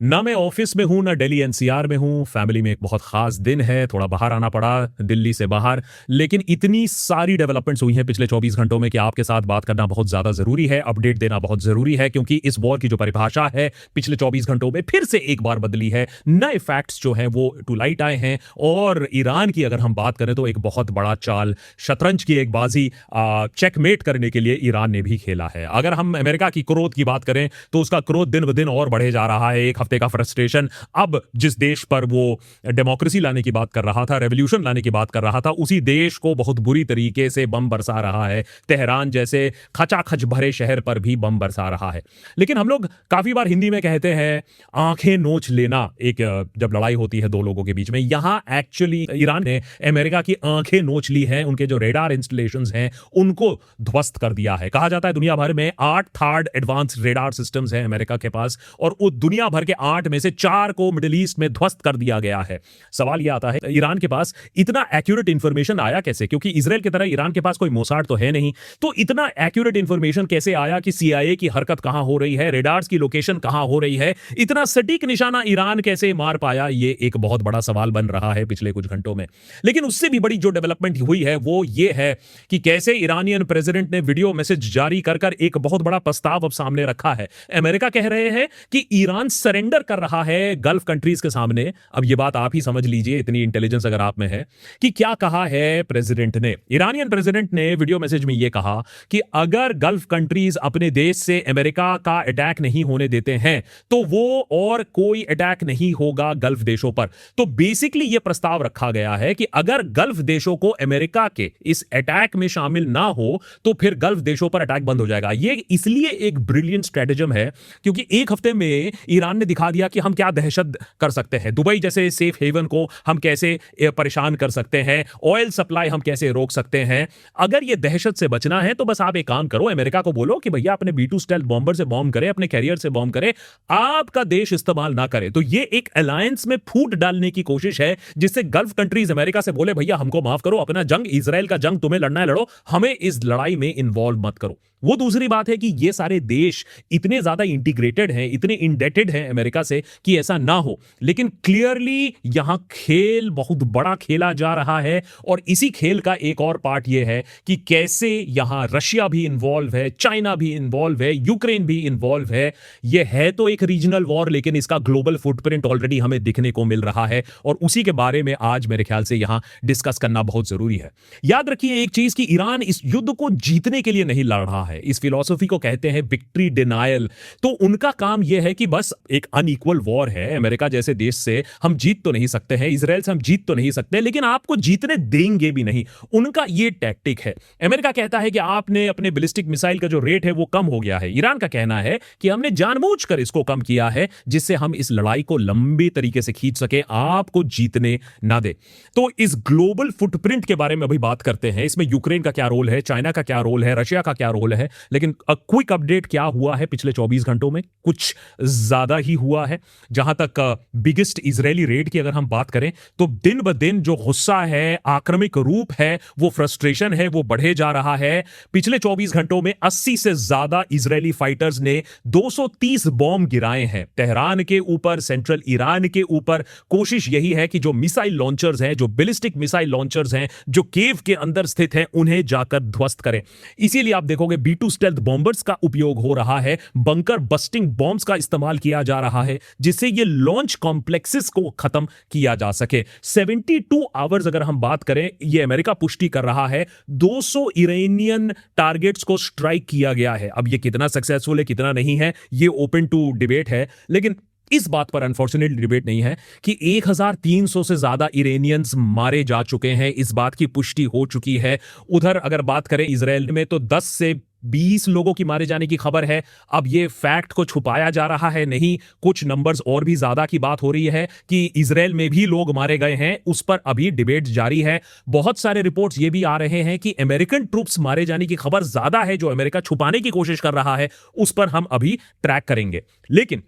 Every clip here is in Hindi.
ना मैं ऑफिस में हूँ, ना दिल्ली एनसीआर में हूँ। फैमिली में एक बहुत खास दिन है, थोड़ा बाहर आना पड़ा, दिल्ली से बाहर। लेकिन इतनी सारी डेवलपमेंट्स हुई हैं पिछले 24 घंटों में कि आपके साथ बात करना बहुत ज़्यादा ज़रूरी है, अपडेट देना बहुत ज़रूरी है, क्योंकि इस वॉर की जो परिभाषा है पिछले 24 घंटों में फिर से एक बार बदली है। नए फैक्ट्स जो हैं वो टू लाइट आए हैं। और ईरान की अगर हम बात करें तो एक बहुत बड़ा चाल, शतरंज की एक बाजी चेकमेट करने के लिए ईरान ने भी खेला है। अगर हम अमेरिका की क्रोध की बात करें तो उसका क्रोध दिन ब दिन और बढ़े जा रहा है। एक हफ्ते का फ्रस्ट्रेशन, अब जिस देश पर वो डेमोक्रेसी लाने की बात कर रहा था, रेवोल्यूशन लाने की बात कर रहा था, उसी देश को बहुत बुरी तरीके से बम बरसा रहा है। तेहरान जैसे खचाखच भरे शहर पर भी बम बरसा रहा है। लेकिन हम लोग काफी बार हिंदी में कहते हैं आंखें नोच लेना, एक जब लड़ाई होती है दो लोगों के बीच में। यहां एक्चुअली ईरान ने अमेरिका की आंखें नोच ली हैं। उनके जो रेडार इंस्टॉलेशंस हैं उनको ध्वस्त कर दिया है। कहा जाता है दुनिया भर में 8 थर्ड एडवांस रेडार सिस्टम्स हैं अमेरिका के पास, और वो दुनिया भर के 8 में से 4 को मिडिल ईस्ट में ध्वस्त कर दिया गया है। सवाल यह आता है ईरान के पास इतना एक्यूरेट इंफॉर्मेशन आया कैसे? क्योंकि इजराइल की तरह ईरान के पास कोई मोसाड तो है नहीं, तो इतना एक्यूरेट इंफॉर्मेशन कैसे आया कि सीआईए की हरकत कहां हो रही है, रेडार्स की लोकेशन कहां हो रही है, इतना सटीक निशाना ईरान कैसे मार पाया? ये एक बहुत बड़ा सवाल बन रहा है पिछले कुछ घंटों में। लेकिन उससे भी बड़ी जो डेवलपमेंट हुई है वो ये है कि कैसे ईरानियन प्रेसिडेंट ने वीडियो मैसेज जारी कर एक बहुत बड़ा प्रस्ताव अब सामने रखा है। अमेरिका कह रहे हैं कि ईरान सरेंडर कर रहा है गल्फ कंट्रीज के सामने। अब ये बात आप ही समझ लीजिए, इतनी इंटेलिजेंस अगर आप में है, कि क्या कहा है प्रेसिडेंट ने। ईरानियन प्रेसिडेंट ने वीडियो मैसेज में यह कहा कि अगर गल्फ कंट्रीज अपने देश से अमेरिका का अटैक नहीं होने देते हैं तो वो और कोई अटैक नहीं होगा गल्फ देशों पर। तो बेसिकली यह प्रस्ताव रखा गया है कि अगर गल्फ देशों को अमेरिका के इस अटैक में शामिल ना हो तो फिर गल्फ देशों पर अटैक बंद हो जाएगा। यह इसलिए एक ब्रिलियंट स्ट्रेटेजम है क्योंकि एक हफ्ते में ईरान ने दिखा दिया कि हम क्या दहशत कर सकते हैं। दुबई जैसे सेफ हेवन को हम कैसे परेशान कर सकते हैं, ऑयल सप्लाई हम कैसे रोक सकते हैं। अगर यह दहशत से बचना है तो बस आप एक काम करो, अमेरिका को बोलो कि भैया अपने B2 स्टेल्थ बॉम्बर से बॉम्ब करे, अपने कैरियर से बॉम्ब करे, आपका देश इस्तेमाल ना करे। तो यह एक अलायंस में फूट डालने की कोशिश है जिससे गल्फ कंट्रीज अमेरिका से बोले भैया हमको माफ करो, अपना जंग, इजराइल का जंग तुम्हें लड़ना है लड़ो, हमें इस लड़ाई में इन्वॉल्व मत करो। वो दूसरी बात है कि ये सारे देश इतने ज्यादा इंटीग्रेटेड हैं, इतने इंडेटेड हैं अमेरिका से कि ऐसा ना हो। लेकिन क्लियरली यहां खेल बहुत बड़ा खेला जा रहा है, और इसी खेल का एक और पार्ट ये है कि कैसे यहां रशिया भी इन्वॉल्व है, चाइना भी इन्वॉल्व है, यूक्रेन भी इन्वॉल्व है। यह है तो एक रीजनल वॉर, लेकिन इसका ग्लोबल फुटप्रिंट ऑलरेडी हमें दिखने को मिल रहा है, और उसी के बारे में आज मेरे ख्याल से यहां डिस्कस करना बहुत जरूरी है। याद रखिए एक चीज कि ईरान इस युद्ध को जीतने के लिए नहीं लड़ रहा है। इस फिलॉसफी को कहते हैं विक्ट्री डिनायल। तो उनका काम यह है कि बस एक अनइक्वल वॉर है, अमेरिका जैसे देश से हम जीत तो नहीं सकते हैं, इजराइल से हम जीत तो नहीं सकते, लेकिन आपको जीतने देंगे भी नहीं। उनका यह टैक्टिक है। अमेरिका कहता है कि आपने अपने बैलिस्टिक मिसाइल का जो रेट है वो कम हो गया है। ईरान का कहना है कि हमने जानबूझकर इसको कम किया है जिससे हम इस लड़ाई को लंबी तरीके से खींच सके, आपको जीतने ना दे। तो इस ग्लोबल फुटप्रिंट के बारे में अभी बात करते हैं। इसमें यूक्रेन का क्या रोल है, चाइना का क्या रोल है, रशिया का क्या रोल है। लेकिन क्विक अपडेट क्या हुआ है पिछले 24 घंटों में? कुछ ज्यादा ही हुआ है। जहां तक बिगेस्ट इजरायली रेड की अगर हम बात करें तो दिन ब दिन जो गुस्सा है, आक्रामक रूप है, वो फ्रस्ट्रेशन है, वो बढ़े जा रहा है। पिछले 24 घंटों में 80 से ज्यादा इजरायली फाइटर्स ने 230 बॉम्ब गिराए हैं तेहरान के ऊपर, सेंट्रल ईरान के ऊपर। कोशिश यही है कि जो मिसाइल लॉन्चर्स हैं, जो बैलिस्टिक मिसाइल लॉन्चर्स हैं, जो केव के अंदर स्थित हैं, उन्हें जाकर ध्वस्त करें। इसीलिए आप देखोगे B2 स्टेल्थ बॉम्बर्स का उपयोग हो रहा है, बंकर बस्टिंग बॉम्ब्स का इस्तेमाल किया जा रहा है, जिससे ये लॉन्च कॉम्प्लेक्सेस को खत्म किया जा सके। 72 आवर्स अगर हम बात करें, ये अमेरिका पुष्टि कर रहा है, 200 ईरानियन टारगेट्स को स्ट्राइक किया गया है। अब ये कितना सक्सेसफुल है, कितना नहीं है, ये ओपन टू डिबेट है। लेकिन इस बात पर अनफॉर्चुनेटली डिबेट नहीं है कि 1300 से ज्यादा इरानियंस मारे जा चुके हैं। इस बात की पुष्टि हो चुकी है। उधर अगर बात करें इजराइल में तो 10 से 20 लोगों की मारे जाने की खबर है। अब ये फैक्ट को छुपाया जा रहा है नहीं, कुछ नंबर्स और भी ज्यादा की बात हो रही है कि इजराइल में भी लोग मारे गए हैं। उस पर अभी डिबेट जारी है। बहुत सारे रिपोर्ट्स ये भी आ रहे हैं कि अमेरिकन ट्रूप्स मारे जाने की खबर ज्यादा है, जो अमेरिका छुपाने की कोशिश कर रहा है। उस पर हम अभी ट्रैक करेंगे। लेकिन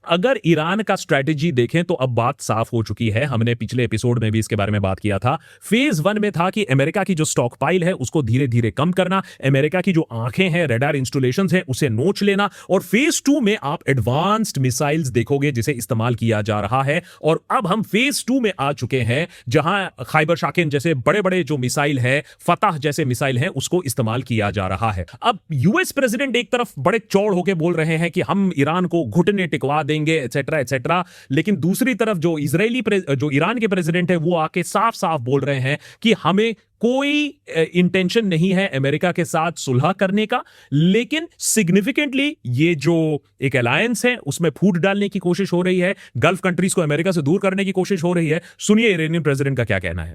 अगर ईरान का स्ट्रैटेजी देखें तो अब बात साफ हो चुकी है। हमने पिछले एपिसोड में भी इसके बारे में बात किया था। फेज 1 में था कि अमेरिका की जो स्टॉक पाइल है उसको धीरे धीरे कम करना, अमेरिका की जो आंखें हैं, रडार इंस्टॉलेशंस हैं, उसे नोच लेना, और फेज 2 में आप एडवांस्ड मिसाइल्स देखोगे जिसे इस्तेमाल किया जा रहा है। और अब हम फेज 2 में आ चुके हैं जहां खैबर शाकिन जैसे बड़े बड़े जो मिसाइल है, फतह जैसे मिसाइल है, उसको इस्तेमाल किया जा रहा है। अब यूएस प्रेसिडेंट एक तरफ बड़े चौड़ होकर बोल रहे हैं कि हम ईरान को घुटने टिकवा देंगे, एटसेट्रा एटसेट्रा, लेकिन दूसरी तरफ जो जो ईरान के प्रेसिडेंट है वो आके साफ साफ बोल रहे हैं कि हमें कोई इंटेंशन नहीं है अमेरिका के साथ सुलह करने का, लेकिन सिग्निफिकेंटली ये जो एक अलायंस है उसमें फूट डालने की कोशिश हो रही है, गल्फ कंट्रीज को अमेरिका से दूर करने की कोशिश हो रही है। सुनिए ईरानी प्रेसिडेंट का क्या कहना है।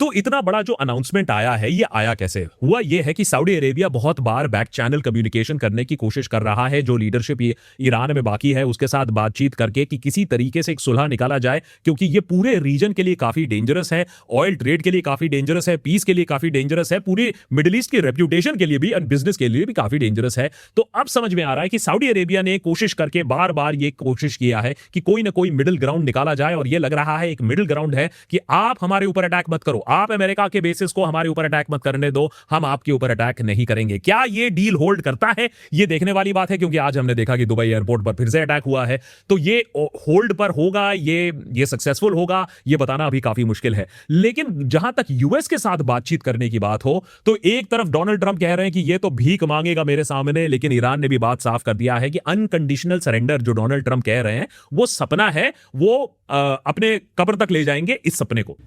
तो इतना बड़ा जो अनाउंसमेंट आया है, ये आया कैसे? हुआ ये है कि सऊदी अरेबिया बहुत बार बैक चैनल कम्युनिकेशन करने की कोशिश कर रहा है, जो लीडरशिप ईरान में बाकी है उसके साथ बातचीत करके कि किसी तरीके से एक सुलह निकाला जाए, क्योंकि ये पूरे रीजन के लिए काफी डेंजरस है, ऑयल ट्रेड के लिए काफी डेंजरस है, पीस के लिए काफी डेंजरस है, पूरी मिडिल ईस्ट की रेप्यूटेशन के लिए भी और बिजनेस के लिए भी काफी डेंजरस है। तो अब समझ में आ रहा है कि सऊदी अरेबिया ने कोशिश करके बार बार ये कोशिश किया है कि कोई ना कोई मिडिल ग्राउंड निकाला जाए, और ये लग रहा है एक मिडिल ग्राउंड है कि आप हमारे ऊपर अटैक मत करो, आप अमेरिका के बेसिस को हमारे ऊपर अटैक मत करने दो, हम आपके ऊपर अटैक नहीं करेंगे। क्या ये डील होल्ड करता है, ये देखने वाली बात है, क्योंकि आज हमने देखा कि दुबई एयरपोर्ट पर फिर से अटैक हुआ है। तो ये होल्ड पर होगा, ये सक्सेसफुल होगा, ये बताना अभी काफी मुश्किल है। लेकिन जहां तक यूएस के साथ बातचीत करने की बात हो, तो एक तरफ डोनाल्ड ट्रंप कह रहे हैं कि ये तो भीख मांगेगा मेरे सामने, लेकिन ईरान ने भी बात साफ कर दिया है कि अनकंडीशनल सरेंडर जो डोनाल्ड ट्रंप कह रहे हैं वो सपना है, वो अपने कब्र तक ले जाएंगे इस सपने को।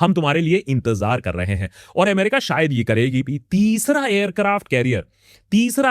हम तुम्हारे लिए इंतजार कर रहे हैं, और अमेरिका शायद ये करेगी भी। तीसरा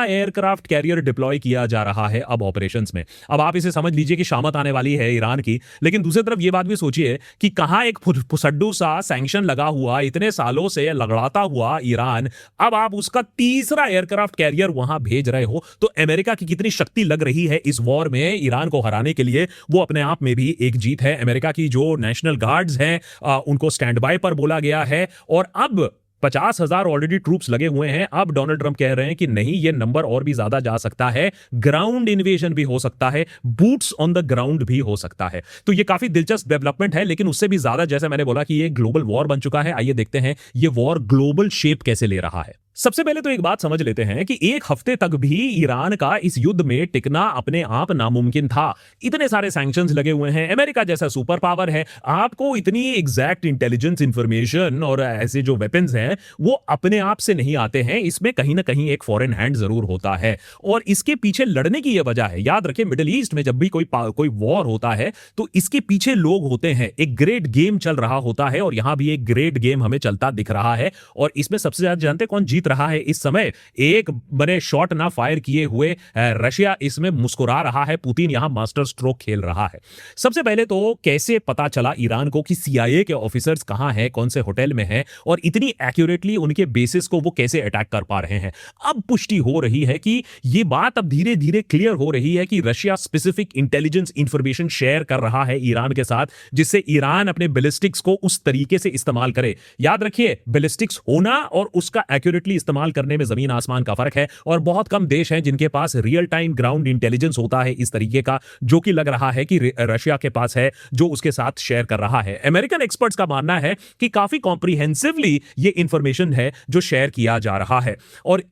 एयरक्राफ्ट कैरियर डिप्लॉय किया जा रहा है अब ऑपरेशंस में। अब आप इसे समझ लीजिए कि शामत आने वाली है ईरान की, लेकिन दूसरी तरफ ये बात भी सोचिए कि कहां एक फुसड्डू सा सैंक्शन लगा हुआ, इतने सालों से लगड़ाता हुआ ईरान, अब आप उसका तीसरा एयरक्राफ्ट कैरियर वहां भेज रहे हो, तो अमेरिका की कितनी शक्ति लग रही है इस वॉर में ईरान को हराने के लिए, वो अपने आप में भी एक जीत है। अमेरिका की जो नेशनल गार्ड्स हैं उनको स्टैंड बाय पर बोला गया है, और अब 50,000 ऑलरेडी ट्रूप्स लगे हुए हैं। अब डोनाल्ड ट्रंप कह रहे हैं कि नहीं, ये नंबर और भी ज्यादा जा सकता है, ग्राउंड इन्वेजन भी हो सकता है, बूट्स ऑन द ग्राउंड भी हो सकता है। तो ये काफी दिलचस्प डेवलपमेंट है, लेकिन उससे भी ज्यादा, जैसे मैंने बोला कि ये ग्लोबल वॉर बन चुका है। आइए देखते हैं ये वॉर ग्लोबल शेप कैसे ले रहा है। सबसे पहले तो एक बात समझ लेते हैं कि एक हफ्ते तक भी ईरान का इस युद्ध में टिकना अपने आप नामुमकिन था। इतने सारे सैंक्शंस लगे हुए हैं, अमेरिका जैसा सुपर पावर है, आपको इतनी एग्जैक्ट इंटेलिजेंस इंफॉर्मेशन और ऐसे जो वेपन्स हैं वो अपने आप से नहीं आते हैं, इसमें कहीं ना कहीं एक फॉरेन हैंड जरूर होता है, और इसके पीछे लड़ने की यह वजह है। याद रखिए, मिडिल ईस्ट में जब भी कोई वॉर होता है तो इसके पीछे लोग होते हैं, एक ग्रेट गेम चल रहा होता है, और यहां भी एक ग्रेट गेम हमें चलता दिख रहा है। और इसमें सबसे ज्यादा जानते कौन जीत रहा है इस समय? एक बड़े शॉट ना फायर किए हुए रशिया इसमें मुस्कुरा रहा है, पुतिन यहां मास्टर स्ट्रोक खेल रहा है। सबसे पहले तो कैसे पता चला ईरान को कि सीआईए के ऑफिसर्स कहां हैं, कौन से होटल में हैं, और इतनी एक्यूरेटली उनके बेसिस को वो कैसे अटैक कर पा रहे हैं? अब पुष्टि हो रही है कि ये बात अब धीरे धीरे क्लियर हो रही है कि Russia specific intelligence information share कर रहा है ईरान के साथ, जिससे ईरान अपने बैलिस्टिक्स को उस तरीके से इस्तेमाल करे। याद रखिए, बैलिस्टिक्स होना और उसका एक्यूरेटली इस्तेमाल करने में जमीन आसमान का फर्क है, और बहुत कम देश हैं जिनके पास रियल टाइम ग्राउंड इंटेलिजेंस होता है इस तरीके का, जो कि लग रहा है कि रशिया के पास है, जो उसके साथ शेयर कर रहा है। अमेरिकन एक्सपर्ट्स का मानना है कि काफी कॉम्प्रिहेंसिवली ये इंफॉर्मेशन है जो शेयर किया जा रहा है, और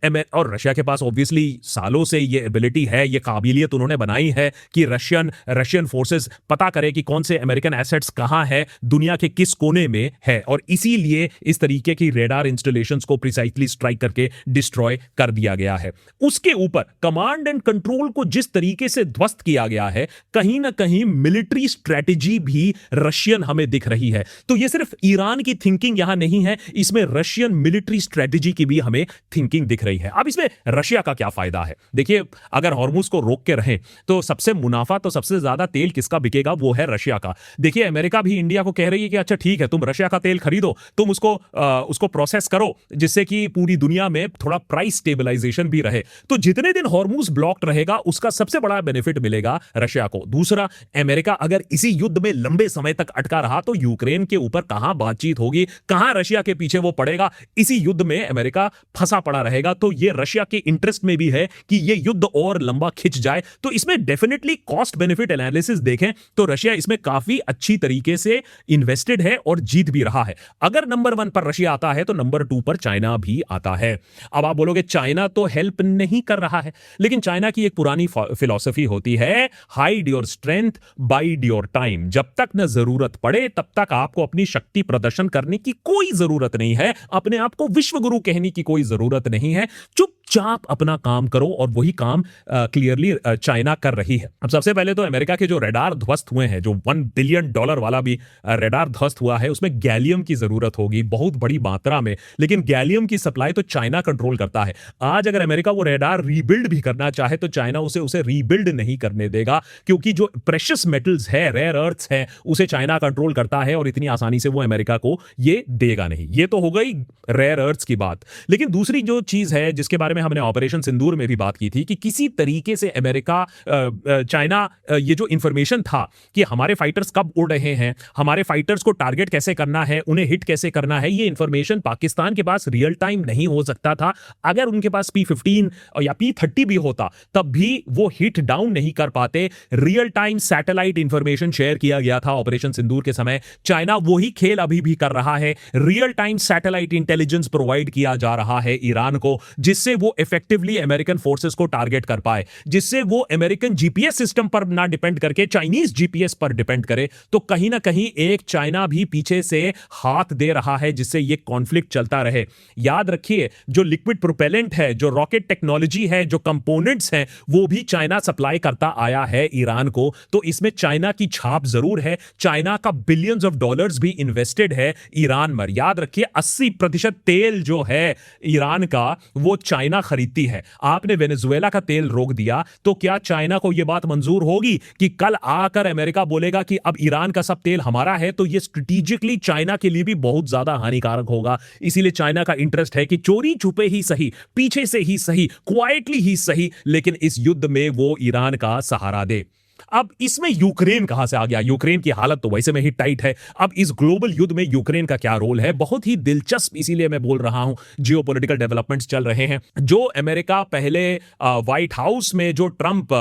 रशिया के पास ऑब्वियसली सालों से ये एबिलिटी है, ये काबिलियत उन्होंने बनाई है कि रशियन फोर्सेस पता करे कि कौन से अमेरिकन एसेट्स कहां है, दुनिया के किस कोने में है, और इसीलिए इस तरीके की रेडार इंस्टॉलेशंस को प्रिसाइसली स्ट्राइक स्ट्राइक करके डिस्ट्रॉय कर दिया गया है। उसके ऊपर कमांड एंड कंट्रोल को जिस तरीके से ध्वस्त किया गया है, कहीं ना कहीं मिलिट्री स्ट्रेटेजी भी रशियन हमें दिख रही है। तो यह सिर्फ ईरान की थिंकिंग यहां नहीं है, इसमें रशियन मिलिट्री स्ट्रेटेजी की भी हमें थिंकिंग दिख रही है। अब इसमें रशिया का क्या फायदा है? देखिए, अगर हॉर्मुज को रोक के रहें तो सबसे मुनाफा, तो सबसे ज्यादा तेल किसका बिकेगा? वो है रशिया का। देखिए, अमेरिका भी इंडिया को कह रही है कि अच्छा ठीक है, तुम रशिया का तेल खरीदो, तुम उसको प्रोसेस करो जिससे कि पूरी दुनिया में थोड़ा प्राइस स्टेबलाइजेशन भी रहे। तो जितने दिन हॉर्मुज ब्लॉक्ड रहेगा उसका सबसे बड़ा बेनिफिट मिलेगा रशिया को। दूसरा, अमेरिका अगर इसी युद्ध में लंबे समय तक अटका रहा तो यूक्रेन के ऊपर कहां बातचीत होगी, कहां रशिया के पीछे वो पड़ेगा? इसी युद्ध में अमेरिका फंसा पड़ा रहेगा। तो ये रशिया के इंटरेस्ट में भी है कि ये युद्ध और लंबा खिंच जाए। तो इसमें डेफिनेटली कॉस्ट बेनिफिट एनालिसिस देखें तो रशिया इसमें काफी अच्छी तरीके से इन्वेस्टेड है और जीत भी रहा है। अगर नंबर 1 पर रशिया आता है तो नंबर 2 पर चाइना भी आता है। अब आप बोलोगे चाइना तो हेल्प नहीं कर रहा है, लेकिन चाइना की एक पुरानी फिलॉसफी होती है, hide your strength, wide your time. जब तक न जरूरत पड़े तब तक आपको अपनी शक्ति प्रदर्शन करने की कोई जरूरत नहीं है, अपने आप को विश्व गुरु कहने की कोई जरूरत नहीं है। चुपचाप अपना काम करो, और वही काम क्लियरली चाइना कर रही है। अब सबसे पहले तो अमेरिका के जो रडार ध्वस्त हुए हैं, जो $1 बिलियन वाला भी रडार ध्वस्त हुआ है, उसमें गैलियम की जरूरत होगी बहुत बड़ी मात्रा में, लेकिन गैलियम की सप्लाई तो चाइना कंट्रोल करता है। आज अगर अमेरिका वो रडार रीबिल्ड भी करना चाहे तो चाइना उसे रीबिल्ड नहीं करने देगा, क्योंकि जो प्रेशियस मेटल्स है, रेयर अर्थ्स है, उसे चाइना कंट्रोल करता है और इतनी आसानी से वो अमेरिका को ये देगा नहीं। ये तो हो गई रेयर अर्थ्स की बात। लेकिन दूसरी जो चीज है जिसके बारे में हमने ऑपरेशन सिंदूर में भी बात की थी कि किसी तरीके से अमेरिका चाइना ये जो इंफॉर्मेशन था कि हमारे फाइटर्स कब उड़ रहे हैं, हमारे फाइटर्स को टारगेट कैसे करना है, उन्हें हिट कैसे करना है, ये इंफॉर्मेशन पाकिस्तान के पास रियल टाइम नहीं हो सकता था। अगर उनके पास P-15 या P-30 भी होता तब भी वो हिट डाउन नहीं कर पाते। Real time satellite information share किया गया था ऑपरेशन सिंदूर के समय। चाइना वही खेल अभी भी कर रहा है, real time satellite intelligence provide किया जा रहा है ईरान को, जिससे वो इफेक्टिवली अमेरिकन फोर्सेस को टारगेट कर पाए, जिससे वो अमेरिकन जीपीएस सिस्टम पर ना डिपेंड करके चाइनीज जीपीएस पर डिपेंड करे। तो कहीं ना कहीं एक चाइना भी पीछे से हाथ दे रहा है जिससे ये कॉन्फ्लिक्ट चलता रहे। याद रखिए, जो लिक्विड प्रोपेलेंट है, जो रॉकेट टेक्नोलॉजी है, जो कंपोनेंट्स हैं, वो भी चाइना सप्लाई करता आया है ईरान को। तो इसमें चाइना की छाप जरूर है, चाइना का बिलियंस ऑफ डॉलर्स भी इन्वेस्टेड है ईरान पर। याद रखिए, 80% तेल जो है ईरान का वो चाइना खरीदती है। आपने वेनेजुएला का तेल रोक दिया तो क्या चाइना को यह बात मंजूर होगी कि कल आकर अमेरिका बोलेगा कि अब ईरान का सब तेल हमारा है? तो यह स्ट्रेटेजिकली चाइना के लिए भी बहुत ज्यादा हानिकारक होगा। इसीलिए चाइना का इंटरेस्ट है कि चोरी छुपे ही सही, पीछे से ही सही, क्वाइटली ही सही, लेकिन इस युद्ध में वो ईरान का सहारा दे। अब इसमें यूक्रेन कहां से आ गया? यूक्रेन की हालत तो वैसे में ही टाइट है। अब इस ग्लोबल युद्ध में यूक्रेन का क्या रोल है? बहुत ही दिलचस्प, इसीलिए मैं बोल रहा हूं, जियोपॉलिटिकल डेवलपमेंट्स चल रहे हैं। जो अमेरिका पहले व्हाइट हाउस में जो ट्रंप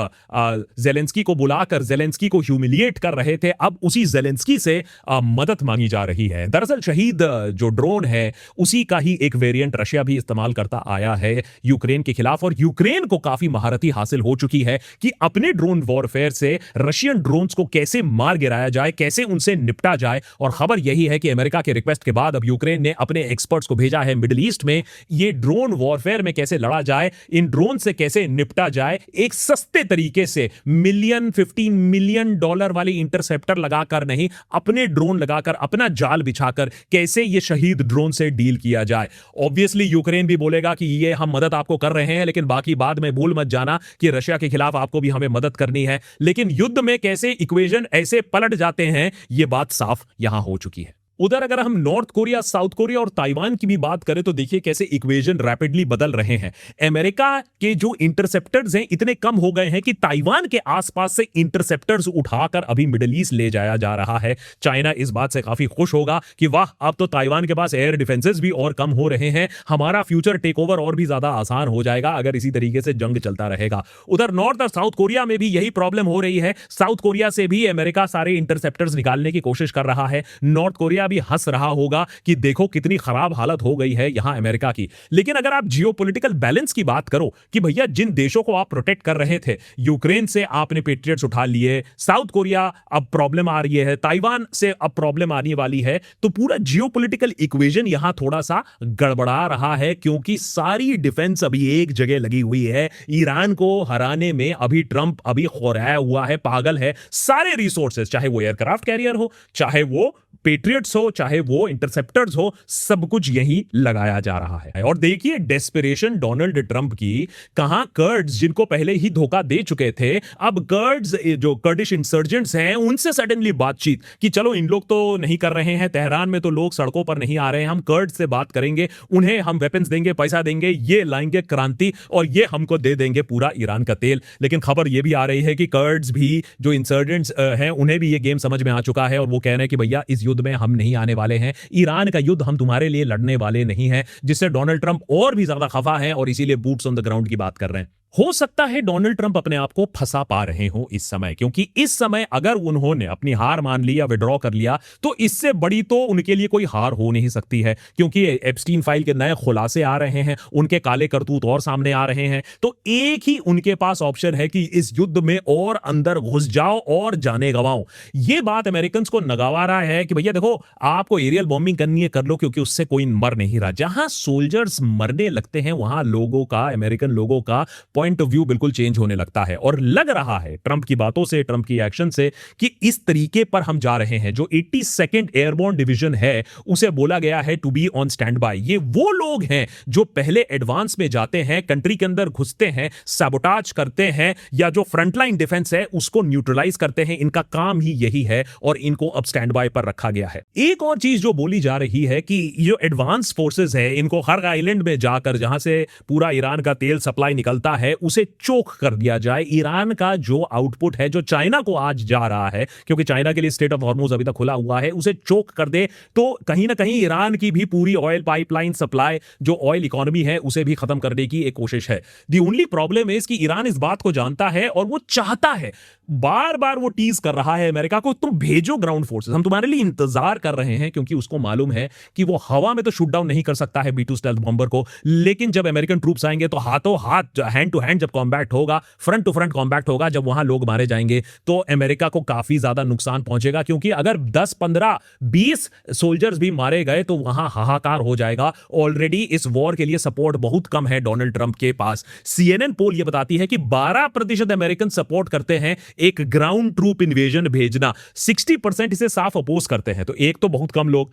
जेलेंस्की को बुलाकर जेलेंस्की को ह्यूमिलिएट कर रहे थे, अब उसी जेलेंस्की से मदद मांगी जा रही है। दरअसल शहीद जो ड्रोन है उसी का ही एक वेरिएंट रशिया भी इस्तेमाल करता आया है यूक्रेन के खिलाफ, और यूक्रेन को काफी महारती हासिल हो चुकी है कि अपने ड्रोन वॉरफेयर से रशियन ड्रोन्स को कैसे मार गिराया जाए, कैसे उनसे निपटा जाए। और खबर यही है कि अमेरिका के रिक्वेस्ट के बाद अब यूक्रेन ने अपने एक्सपर्ट्स को भेजा है मिडिल ईस्ट में, ये ड्रोन वॉरफेयर में कैसे लड़ा जाए, इन ड्रोन से कैसे निपटा जाए, एक सस्ते तरीके से। $15 मिलियन वाली इंटरसेप्टर लगाकर नहीं, अपने ड्रोन लगाकर, अपना जाल बिछाकर कैसे ये शहीद ड्रोन से डील किया जाए। ऑब्वियसली यूक्रेन भी बोलेगा कि ये हम मदद आपको कर रहे हैं, लेकिन बाकी बाद में भूल मत जाना कि रशिया के खिलाफ आपको भी हमें मदद करनी है। लेकिन युद्ध में कैसे इक्वेशन ऐसे पलट जाते हैं, यह बात साफ यहां हो चुकी है। उधर अगर हम नॉर्थ कोरिया, साउथ कोरिया और ताइवान की भी बात करें तो देखिए कैसे इक्वेशन रैपिडली बदल रहे हैं। अमेरिका के जो इंटरसेप्टर्स हैं इतने कम हो गए हैं कि ताइवान के आसपास से इंटरसेप्टर्स उठाकर अभी मिडिल ईस्ट ले जाया जा रहा है। चाइना इस बात से काफी खुश होगा कि वाह, अब तो ताइवान के पास एयर डिफेंसेस भी और कम हो रहे हैं, हमारा फ्यूचर टेक ओवर और भी ज्यादा आसान हो जाएगा अगर इसी तरीके से जंग चलता रहेगा। उधर नॉर्थ और साउथ कोरिया में भी यही प्रॉब्लम हो रही है। साउथ कोरिया से भी अमेरिका सारे इंटरसेप्टर्स निकालने की कोशिश कर रहा है। नॉर्थ कोरिया भी हंस रहा होगा कि देखो कितनी खराब हालत हो गई है यहां अमेरिका की। लेकिन अगर आप जियोपॉलिटिकल बैलेंस की बात करो कि भैया जिन देशों को आप प्रोटेक्ट कर रहे थे, यूक्रेन से आपने पेट्रियट्स उठा लिए, साउथ कोरिया अब प्रॉब्लम आ रही है, ताइवान से अब प्रॉब्लम आने वाली है, तो पूरा जियोपॉलिटिकल इक्वेशन यहां थोड़ा सा गड़बड़ा रहा है, क्योंकि सारी डिफेंस अभी एक जगह लगी हुई है। ईरान को हराने में अभी ट्रंप अभी खोराया हुआ है, पागल है। सारे रिसोर्सेज, चाहे वो एयरक्राफ्ट कैरियर हो, चाहे वो पेट्रियट्स हो, चाहे वो इंटरसेप्टर्स हो, सब कुछ यही लगाया जा रहा है। और देखिए डेस्परेशन डोनाल्ड ट्रंप की, कहां कर्ड्स जिनको पहले ही धोखा दे चुके थे, अब कर्ड्स जो कर्डिश इंसर्जेंट्स हैं उनसे सडनली बातचीत कि चलो इन लोग तो नहीं कर रहे हैं, तेहरान में तो लोग सड़कों पर नहीं आ रहे हैं, हम कर्ड्स से बात करेंगे, उन्हें हम वेपन्स देंगे, पैसा देंगे, ये लाएंगे क्रांति और ये हमको दे देंगे पूरा ईरान का तेल। लेकिन खबर ये भी आ रही है कि कर्ड्स भी जो इंसर्जेंट्स हैं उन्हें भी ये गेम समझ में आ चुका है और वो कह रहे हैं कि भैया इस युद्ध में हम नहीं आने वाले हैं, ईरान का युद्ध हम तुम्हारे लिए लड़ने वाले नहीं हैं, जिससे डोनाल्ड ट्रंप और भी ज्यादा खफा है और इसीलिए बूट्स ऑन द ग्राउंड की बात कर रहे हैं। हो सकता है डोनाल्ड ट्रंप अपने आप को फंसा पा रहे हो इस समय, क्योंकि इस समय अगर उन्होंने अपनी हार मान ली या विड्रॉ कर लिया तो इससे बड़ी तो उनके लिए कोई हार हो नहीं सकती है, क्योंकि एप्स्टीन फाइल के नए खुलासे आ रहे हैं, उनके काले करतूत और सामने आ रहे हैं। तो एक ही उनके पास ऑप्शन है कि इस युद्ध में और अंदर घुस जाओ और जाने गंवाओ। यह बात अमेरिकन को नगवारा है कि भैया देखो आपको एरियल बॉम्बिंग करनी है कर लो, क्योंकि उससे कोई मर नहीं रहा। जहां सोल्जर्स मरने लगते हैं वहां लोगों का, अमेरिकन लोगों का पॉइंट ऑफ व्यू बिल्कुल चेंज होने लगता है। और लग रहा है ट्रंप की बातों से, ट्रंप की एक्शन से, कि इस तरीके पर हम जा रहे हैं। जो 82nd एयरबोर्न डिवीजन है उसे बोला गया है to be on stand by. ये वो लोग हैं जो पहले एडवांस में जाते हैं, कंट्री के अंदर घुसते हैं, सैबोटाज करते हैं या जो फ्रंटलाइन डिफेंस है उसको न्यूट्रलाइज करते हैं। इनका काम ही यही है और इनको अब स्टैंड बाय पर रखा गया है। एक और चीज जो बोली जा रही है कि जो एडवांस फोर्सेस है इनको हर आइलैंड में जाकर, जहां से पूरा ईरान का तेल सप्लाई निकलता है, उसे चोक कर दिया जाए। ईरान का जो आउटपुट है जो चाइना को आज जा रहा है, क्योंकि चाइना के लिए स्ट्रेट ऑफ हॉर्मुज अभी तक खुला हुआ है, उसे चोक कर दे तो कहीं ना कहीं ईरान की भी पूरी ऑयल पाइपलाइन सप्लाई, जो ऑयल इकोनॉमी है, उसे भी खत्म करने की एक कोशिश है। दी ओनली प्रॉब्लम इज कि ईरान इस बात को जानता है और वो चाहता है, बार बार वो टीज कर रहा है अमेरिका को, तुम भेजो ग्राउंड फोर्सेस, हम तुम्हारे लिए इंतजार कर रहे हैं, क्योंकि उसको मालूम है कि वो हवा में तो शूट डाउन नहीं कर सकता है B-2 स्टेल्थ बॉम्बर को, लेकिन जब अमेरिकन ट्रूप्स आएंगे तो हाथों हाथ, हैंड टू हैंड जब कॉम्बैट होगा, फ्रंट टू फ्रंट कॉम्बैट होगा, जब वहां लोग मारे जाएंगे तो अमेरिका को काफी ज्यादा नुकसान पहुंचेगा। क्योंकि अगर 10, 15, 20 सोल्जर्स भी मारे गए तो वहां हाहाकार हो जाएगा। ऑलरेडी इस वॉर के लिए सपोर्ट बहुत कम है डोनाल्ड ट्रंप के पास। CNN पोल यह बताती है कि 12% अमेरिकन सपोर्ट करते हैं एक ग्राउंड ट्रूप इन्वेजन भेजना, 60% इसे साफ अपोज करते हैं। तो एक तो बहुत कम लोग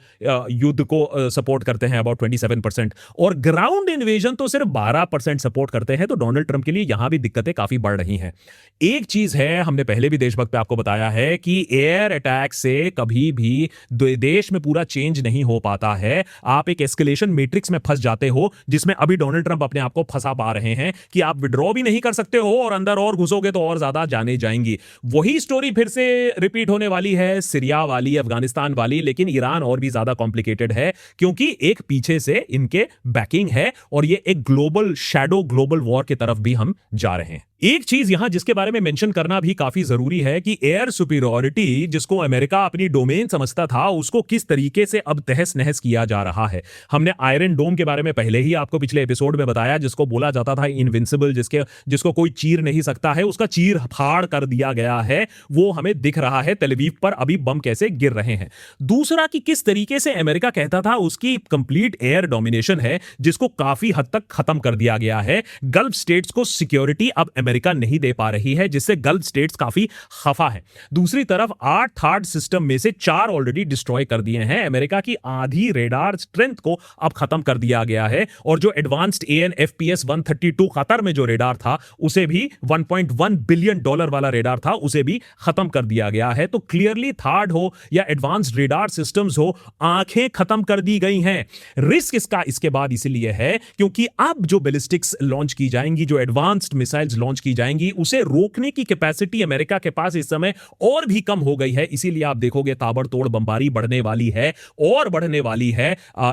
युद्ध को सपोर्ट करते हैं, अबाउट 27%, और ग्राउंड इन्वेजन तो सिर्फ 12% सपोर्ट करते हैं। तो डोनाल्ड ट्रंप के लिए यहां भी दिक्कतें काफी बढ़ रही हैं। एक चीज है, हमने पहले भी देशभक्त पे आपको बताया है कि एयर अटैक से कभी भी देश में पूरा चेंज नहीं हो पाता है। आप एक एस्केलेशन मैट्रिक्स में फंस जाते हो, जिसमें अभी डोनाल्ड ट्रंप अपने आप को फंसा पा रहे हैं कि आप विड्रॉ भी नहीं कर सकते हो और अंदर और घुसोगे तो और ज्यादा जाने जाएंगी। वही स्टोरी फिर से रिपीट होने वाली है, सीरिया वाली, अफगानिस्तान वाली, लेकिन ईरान और भी ज्यादा कॉम्प्लिकेटेड है, क्योंकि एक पीछे से इनके बैकिंग है और ये एक ग्लोबल शैडो ग्लोबल वॉर की तरफ भी हम जा रहे हैं। एक चीज यहां जिसके बारे में मेंशन करना भी काफी जरूरी है कि एयर सुपीरियरिटी, जिसको अमेरिका अपनी डोमेन समझता था, उसको किस तरीके से अब तहस नहस किया जा रहा है। हमने आयरन डोम के बारे में पहले ही आपको पिछले एपिसोड में बताया, जिसको बोला जाता था इनविंसिबल, जिसको कोई चीर नहीं सकता है, उसका चीर फाड़ कर दिया गया है। वो हमें दिख रहा है तेल अवीव पर अभी बम कैसे गिर रहे हैं। दूसरा कि किस तरीके से अमेरिका कहता था उसकी कंप्लीट एयर डोमिनेशन है, जिसको काफी हद तक खत्म कर दिया गया है। गल्फ स्टेट्स को सिक्योरिटी अब अमेरिका नहीं दे पा रही है, जिससे गल्फ स्टेट्स काफी खफा है। दूसरी तरफ 8 थार्ड सिस्टम में से 4 ऑलरेडी डिस्ट्रॉय कर दिए हैं। अमेरिका की आधी रेडार स्ट्रेंथ को अब खत्म कर दिया गया है और जो एडवांस्ड AN/FPS 132 कतर में जो रेडार था उसे भी $1.1 बिलियन वाला रेडार था, उसे भी खत्म कर दिया गया है। तो क्लियरली थर्ड हो या एडवांस्ड रेडार सिस्टम्स हो, आंखें खत्म कर दी गई हैं। रिस्क इसका इसके बाद इसलिए है क्योंकि अब जो बैलिस्टिक्स लॉन्च की जाएंगी, जो एडवांस्ड मिसाइल्स लॉन्च की जाएंगी उसे रोकने की कैपेसिटी अमेरिका के पास इस समय और भी कम हो गई है। इसीलिए आप देखोगे ताबड़तोड़ बमबारी बढ़ने वाली है और बढ़ने वाली है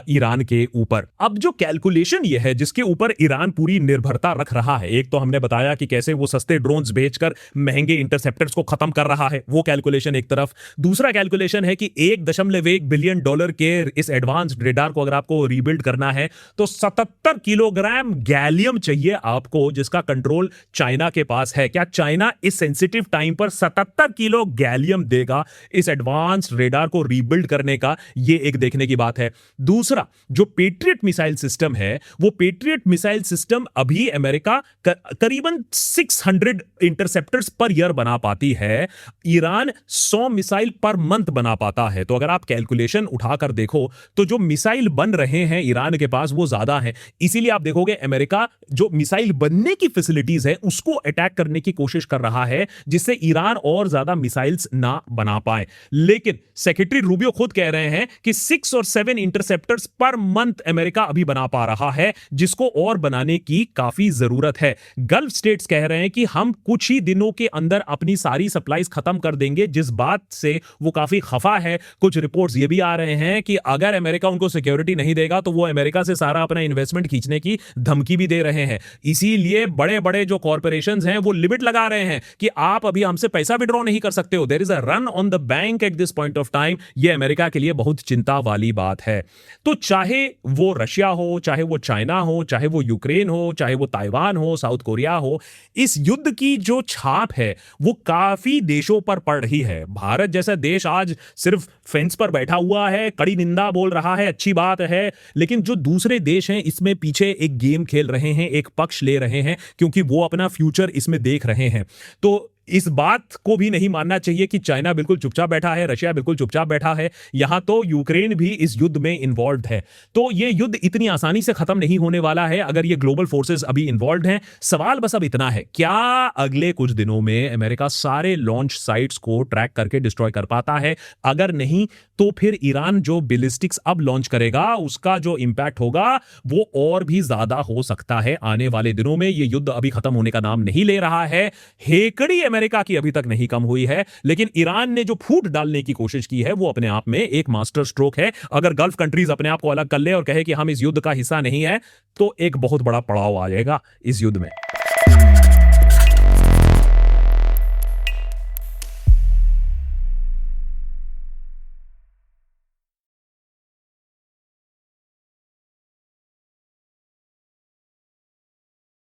ईरान के ऊपर। अब जो कैलकुलेशन ये है जिसके ऊपर ईरान पूरी निर्भरता रख रहा है, एक तो हमने बताया कि कैसे वो सस्ते ड्रोन्स भेजकर महंगे इंटरसेप्टर्स को खत्म कर रहा है, वो कैलकुलेशन एक तरफ। दूसरा कैलकुलेशन है कि $1.1 बिलियन के इस एडवांस्ड रेडार को अगर आपको रीबिल्ड करना है तो 77 किलोग्राम गैलियम चाहिए आपको, जिसका कंट्रोल चाइना के पास है। क्या चाइना इस सेंसिटिव टाइम पर 77 किलो गैलियम देगा इस एडवांस्ड रेडार को रीबिल्ड करने का? यह एक देखने की बात है। दूसरा, जो पेट्रियट मिसाइल सिस्टम है, वो पेट्रियट मिसाइल सिस्टम अभी अमेरिका करीबन 600 इंटरसेप्टर्स पर ईयर बना पाती है, ईरान 100 मिसाइल पर मंथ बना पाता है। तो अगर आप कैलकुलेशन उठाकर देखो तो जो मिसाइल बन रहे हैं ईरान के पास वो ज्यादा है। इसीलिए आप देखोगे अमेरिका जो मिसाइल बनने की फैसिलिटीज है उसको अटैक करने की कोशिश कर रहा है, जिससे ईरान और ज्यादा मिसाइल्स ना बना पाए। लेकिन सेक्रेटरी रूबियो खुद कह रहे हैं कि 6 और 7 इंटरसेप्टर्स पर मंथ अमेरिका अभी बना पा रहा है, जिसको और बनाने की काफी जरूरत है। गल्फ स्टेट्स कह रहे हैं कि हम कुछ ही दिनों के अंदर अपनी सारी सप्लाईज खत्म कर देंगे, जिस बात से वो काफी खफा है। कुछ रिपोर्ट्स ये भी आ रहे हैं कि अगर अमेरिका उनको सिक्योरिटी नहीं देगा तो वो अमेरिका से सारा अपना इन्वेस्टमेंट खींचने की धमकी भी दे रहे हैं। इसीलिए बड़े बड़े जो कॉर्पोरेशंस हैं वो लिमिट लगा रहे हैं कि आप अभी हमसे पैसा विड्रॉ नहीं कर सकते हो। There is a run on the bank at this point of time. ये अमेरिका के लिए बहुत चिंता वाली बात है। तो चाहे वो रशिया हो, चाहे वो चाइना हो, चाहे वो यूक्रेन हो, चाहे वो ताइवान हो, साउथ कोरिया हो, इस युद्ध की जो छाप है वो काफी देशों पर पड़ रही है। भारत जैसा देश आज सिर्फ फेंस पर बैठा हुआ है, कड़ी निंदा बोल रहा है, अच्छी बात है, लेकिन जो दूसरे देश हैं इसमें पीछे एक गेम खेल रहे हैं, एक पक्ष ले रहे हैं, क्योंकि वो अपना फ्यूचर इसमें देख रहे हैं। तो इस बात को भी नहीं मानना चाहिए कि चाइना बिल्कुल चुपचाप बैठा है, रशिया बिल्कुल चुपचाप बैठा है। यहां तो यूक्रेन भी इस युद्ध में इन्वॉल्व है। तो यह युद्ध इतनी आसानी से खत्म नहीं होने वाला है अगर ये ग्लोबल फोर्सेस अभी इन्वॉल्व हैं। सवाल बस अब इतना है, क्या अगले कुछ दिनों में अमेरिका सारे लॉन्च साइट्स को ट्रैक करके डिस्ट्रॉय कर पाता है? अगर नहीं तो फिर ईरान जो बैलिस्टिक्स अब लॉन्च करेगा उसका जो इंपैक्ट होगा वो और भी ज्यादा हो सकता है आने वाले दिनों में। यह युद्ध अभी खत्म होने का नाम नहीं ले रहा है। हेकड़ी अमेरिका की अभी तक नहीं कम हुई है, लेकिन ईरान ने जो फूट डालने की कोशिश की है वो अपने आप में एक मास्टर स्ट्रोक है। अगर गल्फ कंट्रीज अपने आप को अलग कर ले और कहे कि हम इस युद्ध का हिस्सा नहीं है तो एक बहुत बड़ा पड़ाव आ जाएगा इस युद्ध में।